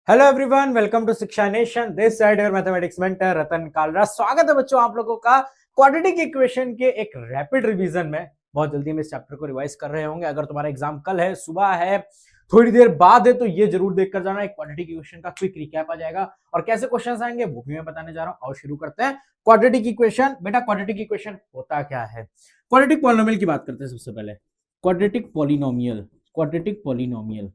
Hello everyone, welcome to Shiksha nation. This side your mathematics mentor Ratan Kalra. स्वागत है बच्चों आप लोगों का क्वाड्रेटिक इक्वेशन के एक रैपिड रिवीजन में। बहुत जल्दी में इस चैप्टर को रिवाइज कर रहे होंगे। अगर तुम्हारा एग्जाम कल है, सुबह है, थोड़ी देर बाद है, तो ये जरूर देख कर जाना। एक क्वाड्रेटिक इक्वेशन का क्विक रिकैप आ जाएगा और कैसे क्वेश्चन आएंगे वो भी मैं बताने जा रहा हूँ। और शुरू करते हैं क्वाड्रेटिक इक्वेशन। बेटा क्वाड्रेटिक इक्वेशन होता क्या है? क्वाड्रेटिक पॉलिनोमियल की बात करते हैं सबसे पहले। Quadratic polynomial, quadratic polynomial,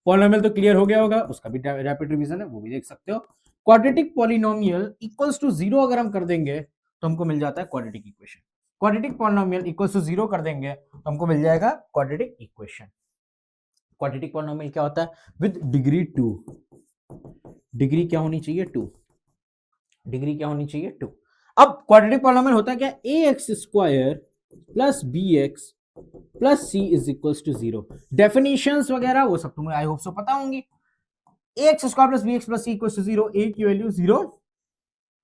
polynomial तो क्लियर हो गया होगा, उसका भी रैपिड रिवीजन है, वो भी देख सकते हो। Quadratic polynomial equals to zero अगर हम कर देंगे तो हमको मिल जाता है quadratic equation. Quadratic polynomial equals to zero कर देंगे तो हमको मिल जाएगा क्वाड्रेटिक इक्वेशन। क्वाड्रेटिक पॉलिनोमियल क्या होता है? With degree 2। डिग्री क्या होनी चाहिए? 2। डिग्री क्या होनी चाहिए? 2। अब क्वाड्रेटिक पॉलिनोमियल होता है क्या? ax square plus bx plus C is equals to zero. Definitions वगैरह वो सब तुम्हें आई होप सो पता होंगी। X square plus B X plus C equals to zero. A की वैल्यू जीरो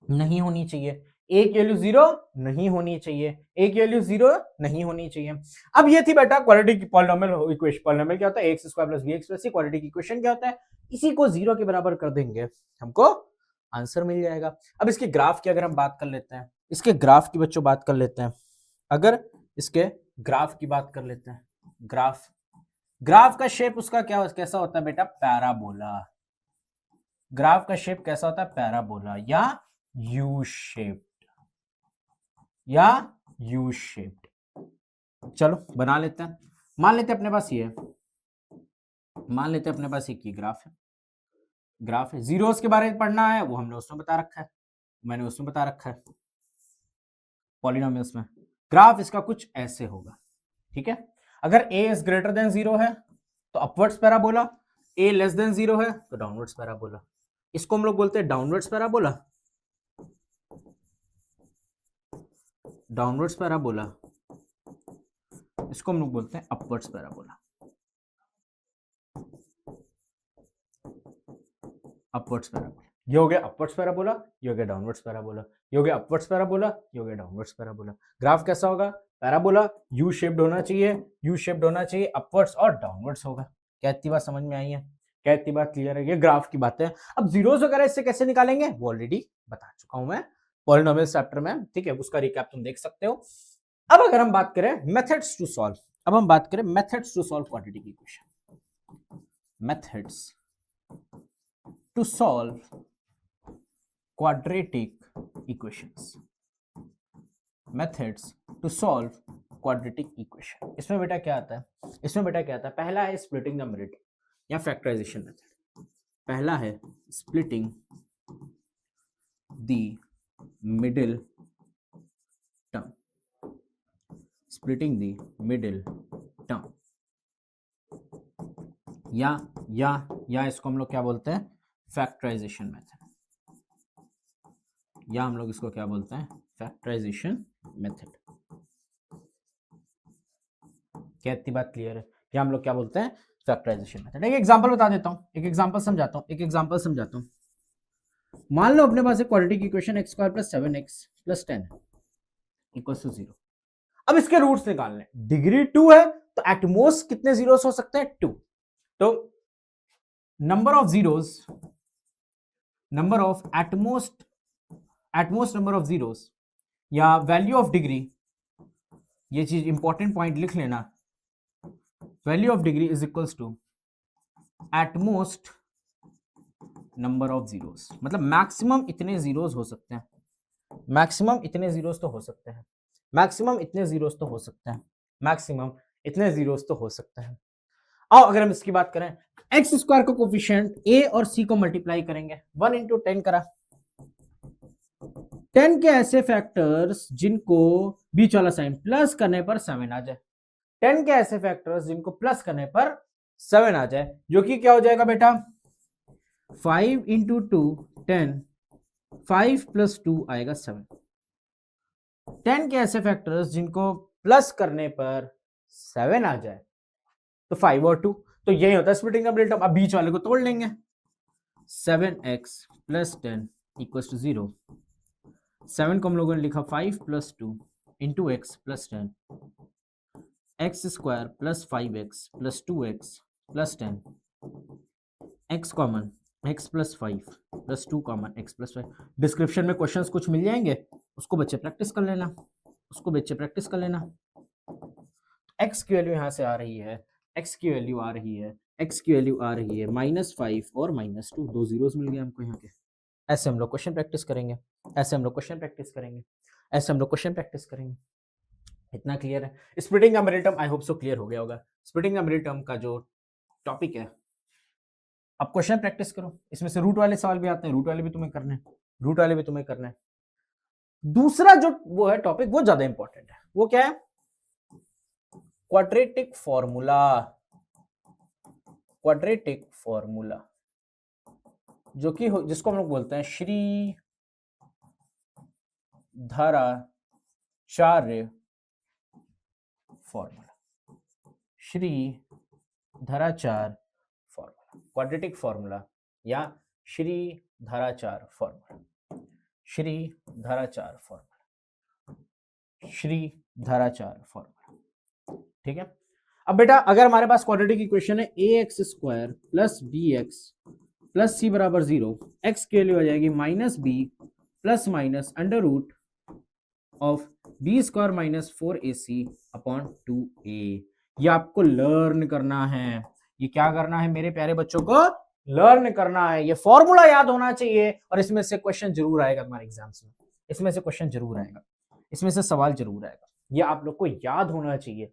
नहीं होनी चाहिए। ए की वैल्यू जीरो नहीं होनी चाहिए। ए की वैल्यू जीरो नहीं होनी चाहिए। अब ये थी बेटा क्वाड्रेटिक पॉलिनोमियल इक्वेशन। पॉलिनोमियल क्या होता है? X square plus B X plus C. Quadratic equation क्या होता है? इसी को जीरो के बराबर कर देंगे हमको आंसर मिल जाएगा। अब इसके ग्राफ की अगर हम बात कर लेते हैं, इसके ग्राफ की बच्चों बात कर लेते हैं। अगर इसके ग्राफ की बात कर लेते हैं, ग्राफ, ग्राफ का शेप उसका क्या कैसा होता है बेटा? पैराबोला। ग्राफ का शेप कैसा होता है? पैराबोला या यू शेप्ड, या यू शेप्ड। चलो बना लेते हैं। मान लेते हैं अपने पास ये, मान लेते हैं अपने पास एक ग्राफ है। ग्राफ है, जीरोस के बारे में पढ़ना है वो हमने उसमें बता रखा है, मैंने उसमें बता रखा है पॉलिनोमियल्स में। ग्राफ इसका कुछ ऐसे होगा, ठीक है। अगर a is greater than zero है तो upwards parabola, a less than zero है तो डाउनवर्ड्स पैराबोला। इसको हम लोग बोलते हैं डाउनवर्ड्स पैराबोला, डाउनवर्ड्स पैराबोला। इसको हम लोग बोलते हैं अपवर्ड्स पैराबोला, अपवर्ड्स पैराबोला। ये हो गया अपवर्ड्स पैराबोला, ये हो गया डाउनवर्ड्स पैराबोला, ये हो गया अपवर्ड्स पैराबोला, ये हो गया डाउनवर्ड्स पैराबोला। ग्राफ कैसा होगा? पैराबोला, यू शेप्ड होना चाहिए, यू शेप्ड होना चाहिए, अपवर्ड्स और डाउनवर्ड्स होगा। क्या इतनी बात समझ में आई है? क्या इतनी बात क्लियर है? ये ग्राफ की बात है। अब जीरोस वगैरह इससे कैसे निकालेंगे वो ऑलरेडी बता चुका हूं मैं पॉलिनोमियल चैप्टर में, ठीक है। उसका रिकैप तुम देख सकते हो। अब अगर हम बात करें मेथड्स टू सॉल्व, अब हम बात करें methods to solve quadratic equation, methods to solve quadratic equations, methods to solve quadratic equation। इसमें बेटा क्या आता है? इसमें बेटा क्या आता है? पहला है splitting the merit या factorization method। पहला है splitting the middle term, splitting the middle term, या इसको हम लोग क्या बोलते हैं? फैक्टराइजेशन मेथड, या हम लोग इसको क्या बोलते हैं? Factorisation method. क्या इतनी बात क्लियर है? या हम लोग क्या बोलते हैं? Factorisation method. एक एग्जांपल बता देता हूं, एक एग्जांपल समझाता हूं, एक एग्जांपल समझाता हूं। मान लो अपने पास एक quadratic equation x square plus 7x plus 10 equals to 0। अब इसके रूट्स निकालने, डिग्री 2 है तो एटमोस्ट कितने जीरोस हो सकते हैं? 2। तो number of zeros, number of at most number of zeros या वैल्यू ऑफ डिग्री, ये चीज इंपॉर्टेंट पॉइंट लिख लेना। Value of degree is equals to at most number of zeros, मतलब मैक्सिमम इतने जीरोस हो सकते हैं, मैक्सिमम इतने जीरोस तो हो सकते हैं, मैक्सिमम इतने जीरोस तो हो सकते हैं, मैक्सिमम इतने जीरोस तो हो सकते हैं। आओ अगर हम इसकी बात करें, एक्स स्क्वायर का कोफिशिएंट ए और सी को मल्टीप्लाई करेंगे, 1 इंटू 10 करा। 10 के ऐसे फैक्टर्स जिनको बीच वाला साइन प्लस करने पर 7 आ जाए, 10 के ऐसे फैक्टर्स जिनको प्लस करने पर 7 आ जाए, जो कि क्या हो जाएगा बेटा? 5 इंटू 2 10, 5 प्लस 2 आएगा 7। 10 के ऐसे फैक्टर्स जिनको प्लस करने पर 7 आ जाए तो 5 और 2, तो यही होता है स्प्लिटिंग द मिडिल टर्म। अब बीच वाले को तोड़ लेंगे, 7x प्लस 10 इक्वल्स टू 0। 7 को हम लोगों ने लिखा 5 plus 2 into x plus 10, x square plus 5x plus 2x plus 10 x common x plus 5 plus 2 common x plus 5। Description में क्वेश्चंस कुछ मिल जाएंगे, उसको बच्चे प्रैक्टिस कर लेना, उसको बच्चे प्रैक्टिस कर लेना। x की वैल्यू यहाँ से आ रही है, x की वैल्यू आ रही है, x की वैल्यू आ रही है -5 और -2, दो जीरोस मिल गए हमको यहाँ के। ऐसे हम लोग क्वेश्चन प्रैक्टिस करेंगे, ऐसे हम लोग क्वेश्चन प्रैक्टिस करेंगे, ऐसे हम लोग क्वेश्चन प्रैक्टिस करेंगे। इतना क्लियर है? Splitting the middle term I hope so clear हो गया होगा। स्प्लिटिंग द मिडिल टर्म का जो टॉपिक है, अब क्वेश्चन प्रैक्टिस करो। इसमें से रूट वाले सवाल भी आते हैं, रूट वाले भी तुम्हें करने हैं, रूट वाले भी तुम्हें करना है। दूसरा जो वो है टॉपिक, वो ज्यादा इंपॉर्टेंट है। वो क्या है? Quadratic formula. क्वाड्रेटिक फॉर्मूला जो कि जिसको हम लोग बोलते हैं Shridharacharya formula. Shridharacharya formula, quadratic formula या Shridharacharya formula, Shridharacharya formula, Shridharacharya formula. ठीक है। अब बेटा अगर हमारे पास क्वाड्रेटिक इक्वेशन है ax² plus bx plus c बराबर 0, x की वैल्यू आ जाएगी -b plus minus under root of b² minus 4ac upon 2a। ये आपको लर्न करना है। ये क्या करना है मेरे प्यारे बच्चों को? लर्न करना है। ये फॉर्मूला याद होना चाहिए और इसमें से क्वेश्चन जरूर आएगा तुम्हारे एग्जाम्स में। इसमें से क्वेश्चन जरूर आएगा, इसमें से सवाल जरूर आएगा। ये आप लोग को याद होना चाहिए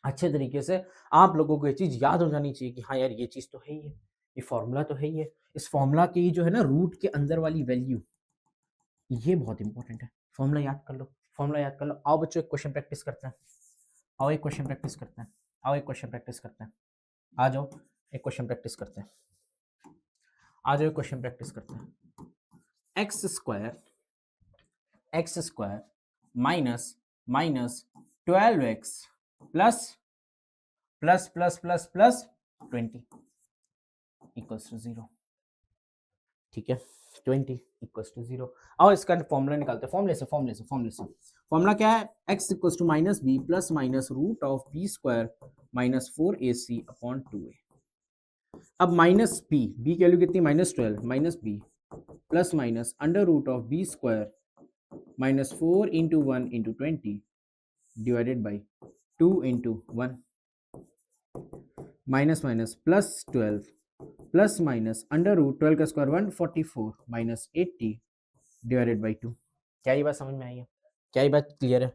अच्छे तरीके से। आप लोगों को ये चीज याद हो जानी चाहिए कि हाँ यार ये चीज तो है ही है, ये फॉर्मूला तो है ही है। इस फॉर्मूला की जो है ना रूट के अंदर वाली वैल्यू, ये बहुत इंपॉर्टेंट है। फॉर्मूला याद कर लो, फॉर्मूला याद कर लो। आओ बच्चों एक क्वेश्चन प्रैक्टिस करते हैं, आओ एक क्वेश्चन प्रैक्टिस करते हैं, आओ एक क्वेश्चन प्रैक्टिस करते हैं। आ जाओ एक क्वेश्चन प्रैक्टिस करते हैं, आ जाओ एक क्वेश्चन प्रैक्टिस करते हैं। X square minus 12x plus plus plus plus plus 20 equals to 0। ठीक है, 20 इक्वल्स टू 0। और इसका फॉर्मूला निकालते हैं। फॉर्मूला क्या है? x equals to -b plus minus root of b² minus 4ac upon 2a। अब माइनस b की वैल्यू कितनी? -12 minus b plus minus under root of b² minus 4 into 1 into 20 divided by 2 into 1 minus minus plus 12 plus minus under root 12 का square 144 minus 80 divided by 2। क्या ये बात समझ में आई है? क्या ये बात क्लियर है?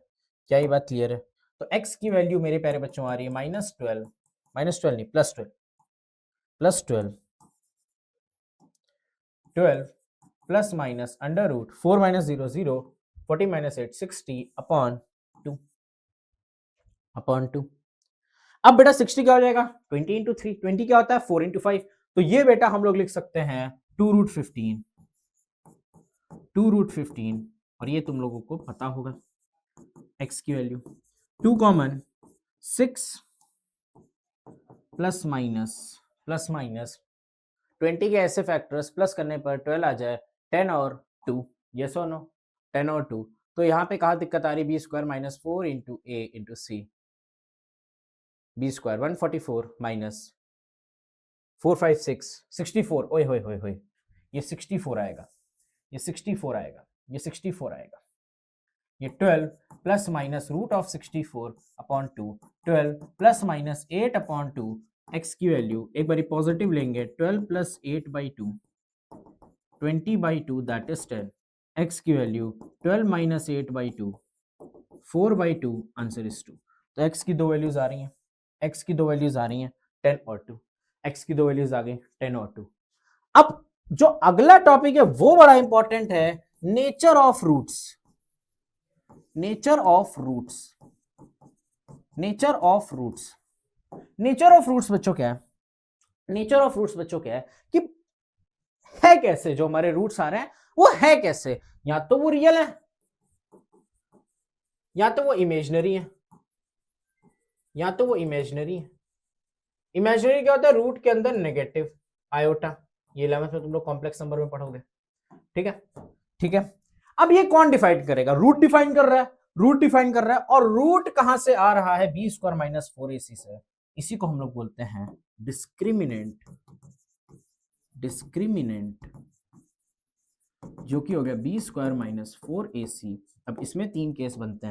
क्या ये बात क्लियर है? तो x की वैल्यू मेरे प्यारे बच्चों आ रही है -12 नहीं +12 12 plus minus under root 4 minus 0 0 40 minus 8 60 upon 2। अब बेटा 60 क्या हो जाएगा? 20 इंटू 3, 20 क्या होता है? 4 इंटू 5। तो ये बेटा हम लोग लिख सकते हैं 2√15, 2√15। और ये तुम लोगों को पता होगा x की वैल्यू 2 कॉमन 6 प्लस माइनस 20 के ऐसे फैक्टर्स प्लस करने पर 12 आ जाए, 10 और 2, यस और नो? 10 और 2। तो यहाँ पे कहा दिक्कत आ रही? b² minus 4 into a into c, b² 144 minus 4 5 6 64। ओए होए होए होए, ये 64 आएगा, ये 64 आएगा, ये 64 आएगा। ये 12 plus minus root of 64 upon 2, 12 plus minus 8 upon 2। x की वैल्यू एक बारी पॉजिटिव लेंगे, 12 plus 8 by 2 20 by 2 that is 10। x की वैल्यू 12 minus 8 by 2 4 by 2, answer is 2। तो x की दो वैल्यूज आ रही हैं, x की दो वैल्यूज आ रही हैं 10 और 2, x की दो वैल्यूज आ गई 10 और 2। अब जो अगला टॉपिक है वो बड़ा इंपॉर्टेंट है, nature of roots. Nature of roots, nature of roots, nature of roots बच्चों क्या है? नेचर ऑफ रूट्स बच्चों क्या है कि है कैसे जो हमारे रूट्स आ रहे हैं वो है कैसे? या तो वो रियल है या तो वो इमेजिनरी है, या तो वो इमेजिनरी है। इमेजिनरी क्या होता है? रूट के अंदर नेगेटिव आयोटा। ये 11th में तुम लोग कॉम्प्लेक्स नंबर में पढ़ोगे। ठीक है, ठीक है। अब ये कौन डिफाइन करेगा? रूट डिफाइन कर रहा है, रूट डिफाइन कर रहा है। और रूट कहां से आ रहा है? b² माइनस 4ac से। इसी को हम लोग बोलते हैं डिस्क्रिमिनेंट डिस्क्रिमिनेंट जो कि हो गया बी स्क्वायर माइनस 4ac। अब इसमें तीन केस बनते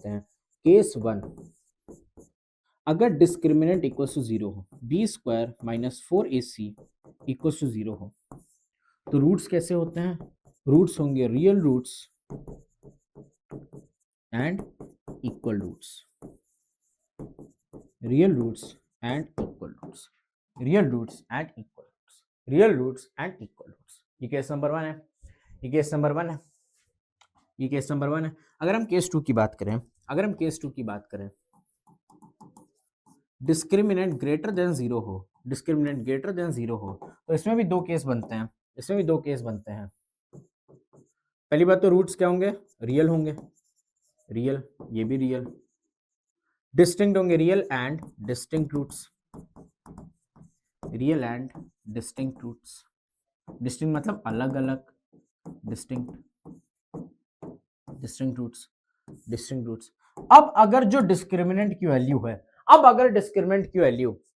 हैं, केस 1, अगर डिस्क्रिमिनेंट इक्वल टू 0 हो, b square minus 4ac equal to 0 हो, तो रूट्स कैसे होते हैं? रूट्स होंगे real roots and equal roots, real roots and equal roots, real roots and equal roots, real roots and equal roots. ये case number 1 है, ये केस नंबर 1 है, ये केस नंबर 1 है। अगर हम केस 2 की बात करें, डिस्क्रिमिनेंट ग्रेटर देन 0 हो, डिस्क्रिमिनेंट ग्रेटर देन 0 हो, तो इसमें भी दो केस बनते हैं, पहली बात तो रूट्स क्या होंगे? रियल होंगे, रियल, ये भी रियल। डिस्टिंक्ट होंगे, real and distinct roots, real and distinct roots. Distinct मतलब अलग अलग, डिस्टिंक्ट रूट्स, डिस्टिंक्ट रूट्स। अब अगर जो डिस्क्रिमिनेंट की वैल्यू है,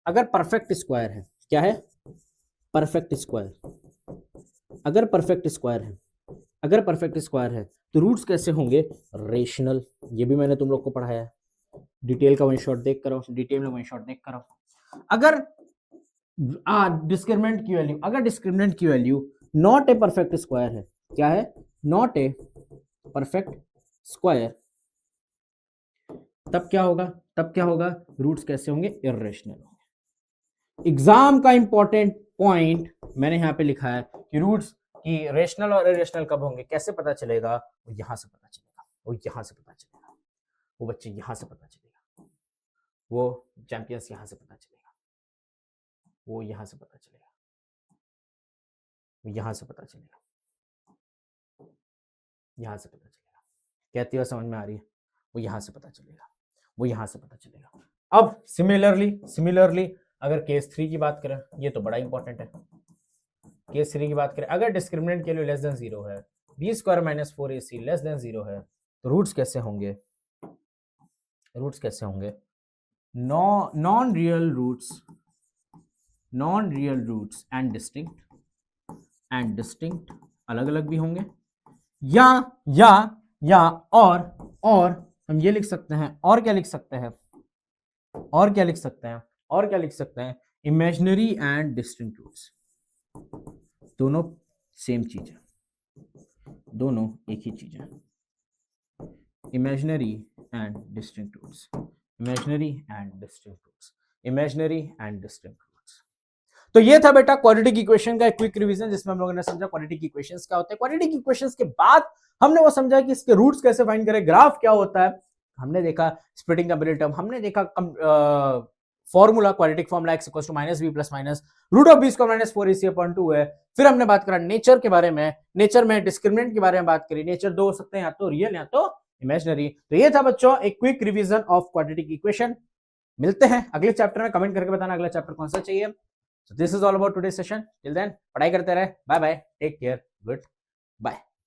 अगर परफेक्ट स्क्वायर है, क्या है? Perfect square. अगर परफेक्ट स्क्वायर है तो रूट्स कैसे होंगे? रेशनल। ये भी मैंने तुम लोग को पढ़ाया है, डिटेल का वन शॉट देख कर आओ। अगर डिस्क्रिमिनेंट की value not a perfect square है, क्या है? नॉट ए परफेक्ट स्क्वायर, तब क्या होगा? रूट्स कैसे होंगे? इर्रेशनल होंगे। एग्जाम का इंपॉर्टेंट पॉइंट मैंने यहां पे लिखा है कि रूट्स की रेशनल और इरेशनल कब होंगे, कैसे पता चलेगा? वो यहां से पता चलेगा, वो बच्चे यहां से पता चलेगा, वो चैंपियंस यहां से पता चलेगा, वो यहां से पता चलेगा, कहती हुआ समझ में आ रही है? वो यहां से पता चलेगा, अब सिमिलरली अगर केस 3 की बात करें, ये तो बड़ा इंपॉर्टेंट है। केस 3 की बात करें, अगर डिस्क्रिमिनेंट के लिए लेस देन 0 है, b square minus 4ac less than 0 है, तो रूट्स कैसे होंगे? Non real roots and distinct अलग अलग भी होंगे, या और हम ये लिख सकते हैं, और क्या लिख सकते हैं? Imaginary and distinct roots. दोनों सेम चीज है, दोनों एक ही चीज है। Imaginary and distinct roots. तो ये था बेटा क्वाड्रेटिक इक्वेशन का एक क्विक रिवीजन, जिसमें हम लोगों ने समझा क्वाड्रेटिक इक्वेशंस क्या होते हैं। क्वाड्रेटिक इक्वेशंस के बाद हमने वो समझा कि इसके रूट्स कैसे फाइंड करें, ग्राफ क्या होता है, हमने देखा स्प्लिटिंग द मिडिल टर्म, हमने देखा formula, quadratic formula x equals to -b plus minus root of b square minus 4ac upon 2 है। फिर हमने बात करा नेचर के बारे में, नेचर में डिस्क्रिमिनेंट के बारे में बात करी। नेचर दो हो सकते हैं, या तो रियल या तो इमेजिनरी। तो ये था बच्चों एक quick revision of quadratic equation. मिलते हैं अगले चैप्टर में, कमेंट करके बताना अगला चैप्टर कौन सा चाहिए। So this is all about today's session. Till then, पढ़ाई करते रहे। Bye bye, take care, good bye.